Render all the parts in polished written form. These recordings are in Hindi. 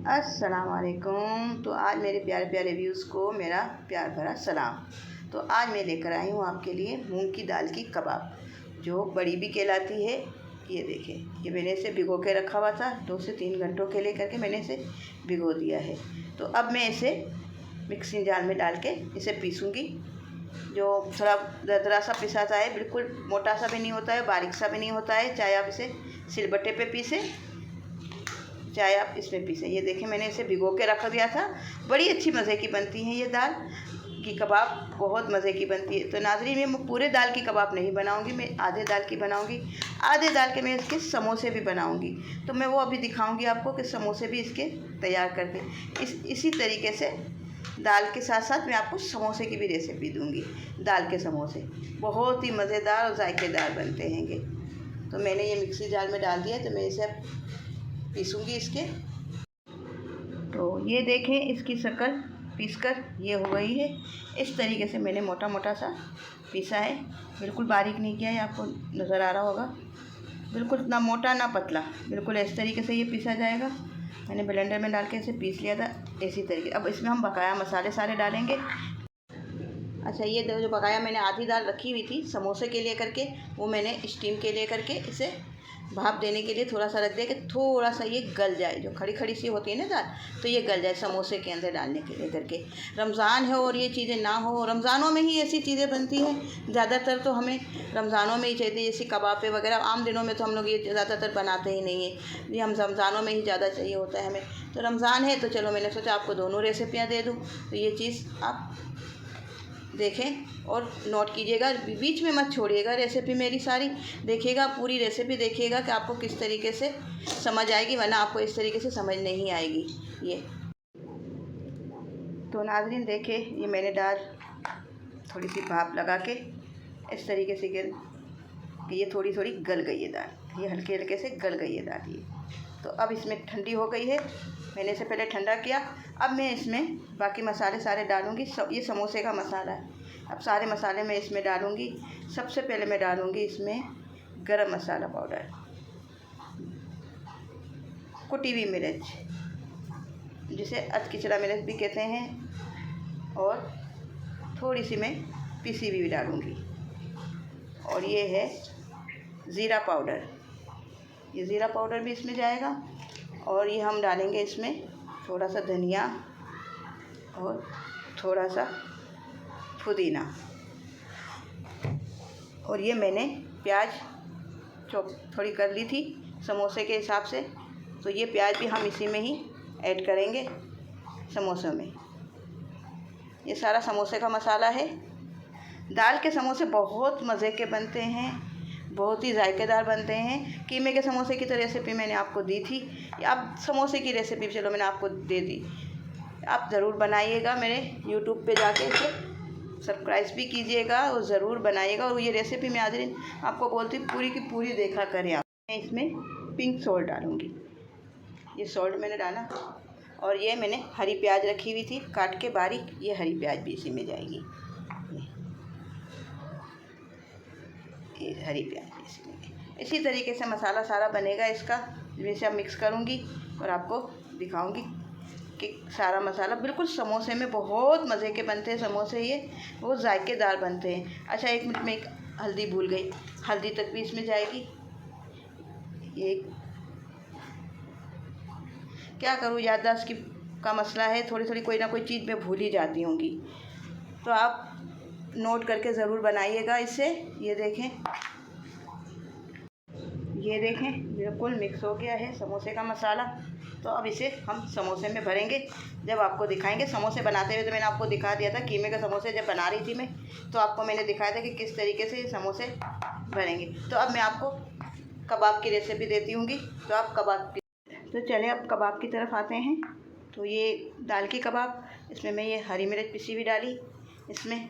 अस्सलाम वालेकुम। तो आज मेरे प्यारे प्यारे व्यूज़ को मेरा प्यार भरा सलाम। तो आज मैं लेकर आई हूँ आपके लिए मूंग की दाल की कबाब, जो बड़ी भी कहलाती है। ये देखें, ये मैंने इसे भिगो के रखा हुआ था 2 से 3 घंटों के लिए करके मैंने इसे भिगो दिया है। तो अब मैं इसे मिक्सिंग जार में डाल के इसे पीसूँगी। जो थोड़ा दरदरा सा पिसाता है, बिल्कुल मोटा सा भी नहीं होता है, बारीक सा भी नहीं होता है। चाहे आप इसे सिलबट्टे पे पीसें, चाहे आप इसमें पीसें। ये देखें, मैंने इसे भिगो के रख दिया था। बड़ी अच्छी मज़े की बनती हैं ये दाल की कबाब, बहुत मज़े की बनती है। तो नाज़रीन, मैं पूरे दाल की कबाब नहीं बनाऊंगी, मैं आधे दाल की बनाऊंगी। आधे दाल के मैं इसके समोसे भी बनाऊंगी, तो मैं वो अभी दिखाऊंगी आपको कि समोसे भी इसके तैयार करके। इसी तरीके से दाल के साथ साथ मैं आपको समोसे की भी रेसिपी दूँगी। दाल के समोसे बहुत ही मज़ेदार और जायकेदार बनते हैंगे। तो मैंने ये मिक्सी जार में डाल दिया, तो मैं इसे पीसूँगी इसके। तो ये देखें, इसकी शक्ल पीसकर ये हो गई है। इस तरीके से मैंने मोटा मोटा सा पीसा है, बिल्कुल बारीक नहीं किया है। आपको नज़र आ रहा होगा, बिल्कुल ना मोटा ना पतला, बिल्कुल इस तरीके से ये पीसा जाएगा। मैंने ब्लेंडर में डाल के इसे पीस लिया था इसी तरीके। अब इसमें हम बकाया मसाले सारे डालेंगे। अच्छा, ये जो बकाया मैंने आधी दाल रखी हुई थी समोसे के लिए करके, वो मैंने स्टीम के लिए करके इसे भाप देने के लिए थोड़ा सा रख दिया कि थोड़ा सा ये गल जाए। जो खड़ी खड़ी सी होती है ना दाल, तो ये गल जाए समोसे के अंदर डालने के लिए करके। रमज़ान है और ये चीज़ें ना हो, रमज़ानों में ही ऐसी चीज़ें बनती हैं ज़्यादातर। तो हमें रमज़ानों में ही चाहिए, जैसे कबाबे वगैरह। आम दिनों में तो हम लोग ये ज़्यादातर बनाते ही नहीं है, ये हम रमज़ानों में ही ज़्यादा चाहिए होता है हमें। तो रमज़ान है तो चलो मैंने सोचा आपको दोनों रेसिपियाँ दे दूँ। तो ये चीज़ आप देखें और नोट कीजिएगा, बीच में मत छोड़िएगा। रेसिपी मेरी सारी देखिएगा, पूरी रेसिपी देखिएगा कि आपको किस तरीके से समझ आएगी, वरना आपको इस तरीके से समझ नहीं आएगी। ये तो नाज़रीन देखिए, ये मैंने दाल थोड़ी सी भाप लगा के इस तरीके से कि ये थोड़ी थोड़ी गल गई है दाल, ये हल्के हल्के से गल गई है दाल ये। तो अब इसमें ठंडी हो गई है, मैंने इसे पहले ठंडा किया। अब मैं इसमें बाकी मसाले सारे डालूँगी। ये समोसे का मसाला है। अब सारे मसाले मैं इसमें डालूँगी। सबसे पहले मैं डालूँगी इसमें गरम मसाला पाउडर, कुटी हुई मिर्च, जिसे अधकिचरा मिर्च भी कहते हैं, और थोड़ी सी मैं पिसी हुई भी डालूँगी। और ये है ज़ीरा पाउडर, ये ज़ीरा पाउडर भी इसमें जाएगा। और ये हम डालेंगे इसमें थोड़ा सा धनिया और थोड़ा सा पुदीना। और ये मैंने प्याज चॉप थोड़ी कर ली थी समोसे के हिसाब से, तो ये प्याज भी हम इसी में ही ऐड करेंगे समोसों में। ये सारा समोसे का मसाला है। दाल के समोसे बहुत मज़े के बनते हैं, बहुत ही जायकेदार बनते हैं। कीमे के समोसे की तो रेसिपी मैंने आपको दी थी, अब समोसे की रेसिपी चलो मैंने आपको दे दी। आप ज़रूर बनाइएगा, मेरे यूट्यूब पे जाके इसे सब्सक्राइब भी कीजिएगा और ज़रूर बनाइएगा। और ये रेसिपी मैं आज आपको बोलती हूँ पूरी की पूरी देखा करें आप। मैं इसमें पिंक सॉल्ट डालूँगी, ये सॉल्ट मैंने डाला। और ये मैंने हरी प्याज रखी हुई थी काट के बारीक, ये हरी प्याज भी इसी में जाएगी। ये हरी प्याज इसी में, इसी तरीके से मसाला सारा बनेगा इसका। जैसे अब मिक्स करूँगी और आपको दिखाऊँगी कि सारा मसाला बिल्कुल समोसे में बहुत मज़े के बनते हैं समोसे, ये बहुत जायकेदार बनते हैं। अच्छा, 1 मिनट में एक हल्दी भूल गई, हल्दी तक भी इसमें जाएगी। ये क्या करूँ, याददाश्त की का मसला है, थोड़ी थोड़ी कोई ना कोई चीज़ मैं भूल ही जाती होंगी, तो आप नोट करके ज़रूर बनाइएगा इसे। ये देखें बिल्कुल मिक्स हो गया है समोसे का मसाला। तो अब इसे हम समोसे में भरेंगे, जब आपको दिखाएंगे। समोसे बनाते हुए तो मैंने आपको दिखा दिया था, कीमे के समोसे जब बना रही थी मैं, तो आपको मैंने दिखाया था कि किस तरीके से ये समोसे बनेंगे। तो अब मैं आपको कबाब की रेसिपी देती हूँगी। तो आप तो चलें अब कबाब की तरफ आते हैं। तो ये दाल की कबाब, इसमें मैं ये हरी मिर्च पिसी हुई डाली इसमें,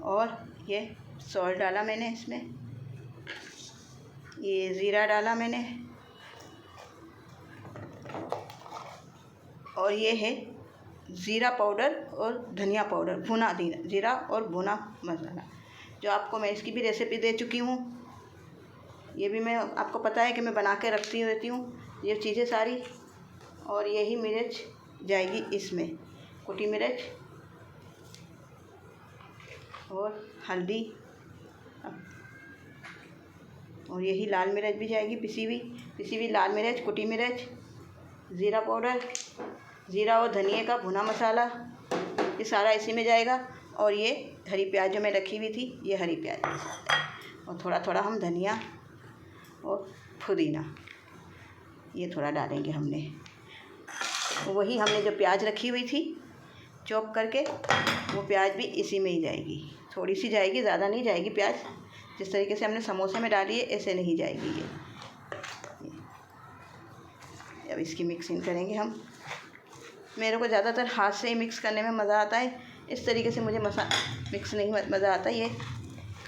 और ये सॉल्ट डाला मैंने इसमें, ये ज़ीरा डाला मैंने, और ये है ज़ीरा पाउडर और धनिया पाउडर, भुना ज़ीरा और भुना मसाला, जो आपको मैं इसकी भी रेसिपी दे चुकी हूँ। ये भी मैं आपको पता है कि मैं बना के रखती रहती हूँ ये चीज़ें सारी। और यही मिर्च जाएगी इसमें, कुटी मिर्च और हल्दी, और यही लाल मिर्च भी जाएगी, पिसी हुई लाल मिर्च, कुटी मिर्च, ज़ीरा पाउडर, ज़ीरा और धनिए का भुना मसाला, ये सारा इसी में जाएगा। और ये हरी प्याज जो मैं रखी हुई थी, ये हरी प्याज, और थोड़ा थोड़ा हम धनिया और पुदीना ये थोड़ा डालेंगे हमने। वही हमने जो प्याज रखी हुई थी चॉप करके, वो प्याज भी इसी में ही जाएगी। थोड़ी सी जाएगी, ज़्यादा नहीं जाएगी प्याज। जिस तरीके से हमने समोसे में डाली है ऐसे नहीं जाएगी ये। अब इसकी मिक्सिंग करेंगे हम। मेरे को ज़्यादातर हाथ से ही मिक्स करने में मज़ा आता है, इस तरीके से मुझे मिक्स नहीं मज़ा आता। ये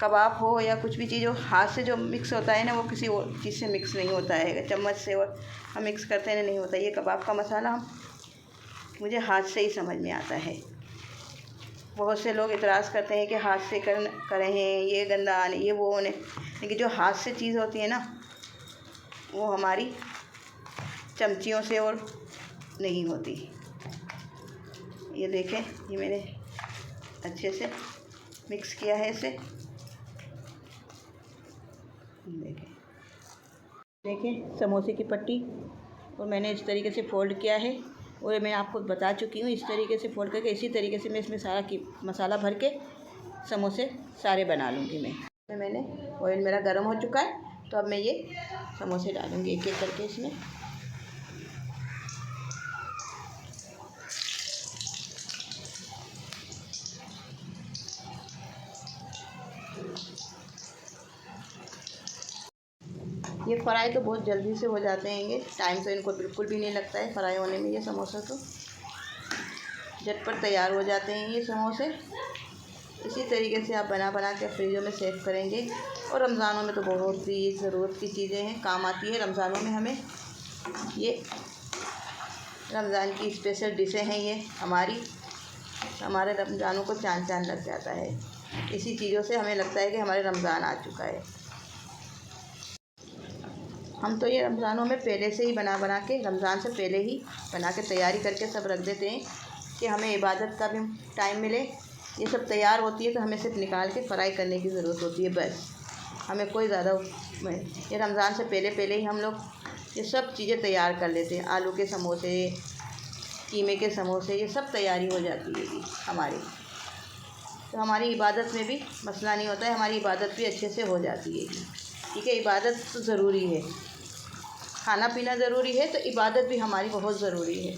कबाब हो या कुछ भी चीज़ हो, हाथ से जो मिक्स होता है ना, वो किसी और चीज़ से मिक्स नहीं होता है। चम्मच से और हम मिक्स करते हैं नहीं होता। ये कबाब का मसाला मुझे हाथ से ही समझ में आता है। बहुत से लोग इतराज़ करते हैं कि हाथ से करें हैं, ये गंदा आने, ये वो होने, लेकिन जो हाथ से चीज़ होती है ना, वो हमारी चमचियों से और नहीं होती। ये देखें, ये मैंने अच्छे से मिक्स किया है इसे। देखें समोसे की पट्टी, और मैंने इस तरीके से फोल्ड किया है। और मैं आपको बता चुकी हूँ, इस तरीके से फोल्ड करके इसी तरीके से मैं इसमें सारा मसाला भर के समोसे सारे बना लूँगी मैं। मैंने ऑयल मेरा गर्म हो चुका है, तो अब मैं ये समोसे डालूँगी एक एक करके इसमें। ये फ्राई तो बहुत जल्दी से हो जाते हैं, ये टाइम तो इनको बिल्कुल भी नहीं लगता है फ्राई होने में। ये समोसा तो झटपट तैयार हो जाते हैं ये समोसे। इसी तरीके से आप बना के फ्रीजों में सेव करेंगे। और रमज़ानों में तो बहुत ही ज़रूरत की चीज़ें हैं, काम आती है रमज़ानों में हमें। ये रमज़ान की स्पेशल डिशें हैं ये हमारे रमज़ानों को चाँद चाँद लग जाता है। इसी चीज़ों से हमें लगता है कि हमारे रमज़ान आ चुका है। हम तो ये रमज़ानों में पहले से ही बना के, रमज़ान से पहले ही बना के तैयारी करके सब रख देते हैं कि हमें इबादत का भी टाइम मिले। ये सब तैयार होती है तो हमें सिर्फ निकाल के फ्राई करने की ज़रूरत होती है बस। हमें कोई ज़्यादा ये रमज़ान से पहले ही हम लोग ये सब चीज़ें तैयार कर लेते हैं। आलू के समोसे, कीमे के समोसे, ये सब तैयारी हो जाती है हमारी। तो हमारी इबादत में भी मसला नहीं होता है, हमारी इबादत भी अच्छे से हो जाती है। ठीक है, इबादत तो ज़रूरी है, खाना पीना ज़रूरी है, तो इबादत भी हमारी बहुत ज़रूरी है।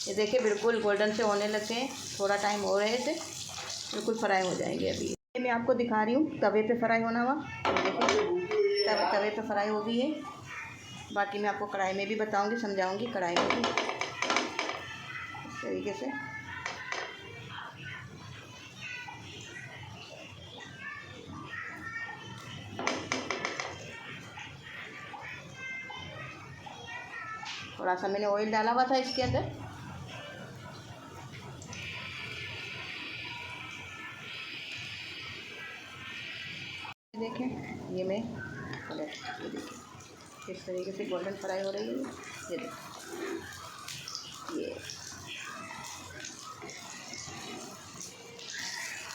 ये देखिए बिल्कुल गोल्डन से होने लगे हैं, थोड़ा टाइम हो रहे थे, बिल्कुल फ्राई हो जाएंगे। अभी मैं आपको दिखा रही हूँ तवे पे फ्राई होना हुआ। देखिए तवे पे फ्राई हो गई है। बाकी मैं आपको कढ़ाई में भी बताऊँगी, समझाऊँगी कढ़ाई में भी इस तरीके से। थोड़ा सा मैंने ऑयल डाला हुआ था इसके अंदर। देखें ये मैं देखिए किस तरीके से गोल्डन फ्राई हो रही है। ये देखिए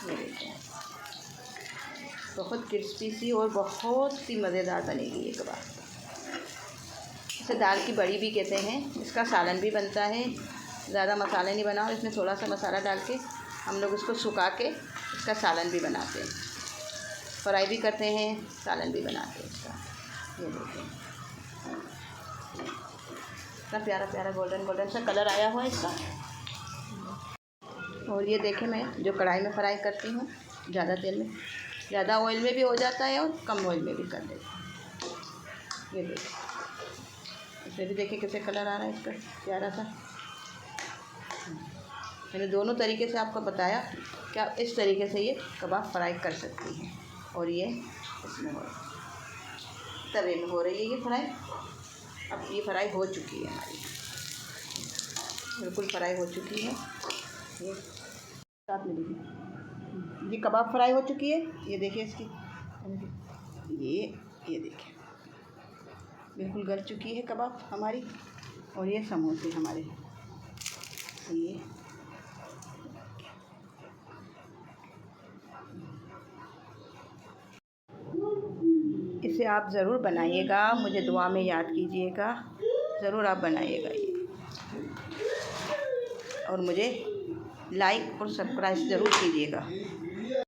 ये देखिए बहुत क्रिस्पी सी और बहुत सी मज़ेदार बनेगी ये कबाब। इसे दाल की बड़ी भी कहते हैं, इसका सालन भी बनता है। ज़्यादा मसाले नहीं बना, और इसमें थोड़ा सा मसाला डाल के हम लोग इसको सुखा के इसका सालन भी बनाते हैं, फ्राई भी करते हैं, सालन भी बनाते हैं इसका। ये देखिए इतना प्यारा प्यारा गोल्डन सा कलर आया हुआ है इसका। और ये देखें मैं जो कढ़ाई में फ्राई करती हूँ, ज़्यादा तेल में, ज़्यादा ऑयल में भी हो जाता है और कम ऑयल में भी कर देती हूँ। ये देखिए इसमें भी देखिए कैसे कलर आ रहा है इसका प्यारा सा। मैंने दोनों तरीके से आपको बताया कि आप इस तरीके से ये कबाब फ्राई कर सकती हैं। और ये इसमें तवे में हो रही है ये फ्राई। अब ये फ्राई हो चुकी है हमारी, बिल्कुल फ्राई हो चुकी है। ये साथ में देखिए ये कबाब फ्राई हो चुकी है। ये देखिए इसकी ये देखिए बिल्कुल गल चुकी है कबाब हमारी। और ये समोसे हमारे, ये इसे आप ज़रूर बनाइएगा, मुझे दुआ में याद कीजिएगा, ज़रूर आप बनाइएगा ये। और मुझे लाइक और सब्सक्राइब ज़रूर कीजिएगा।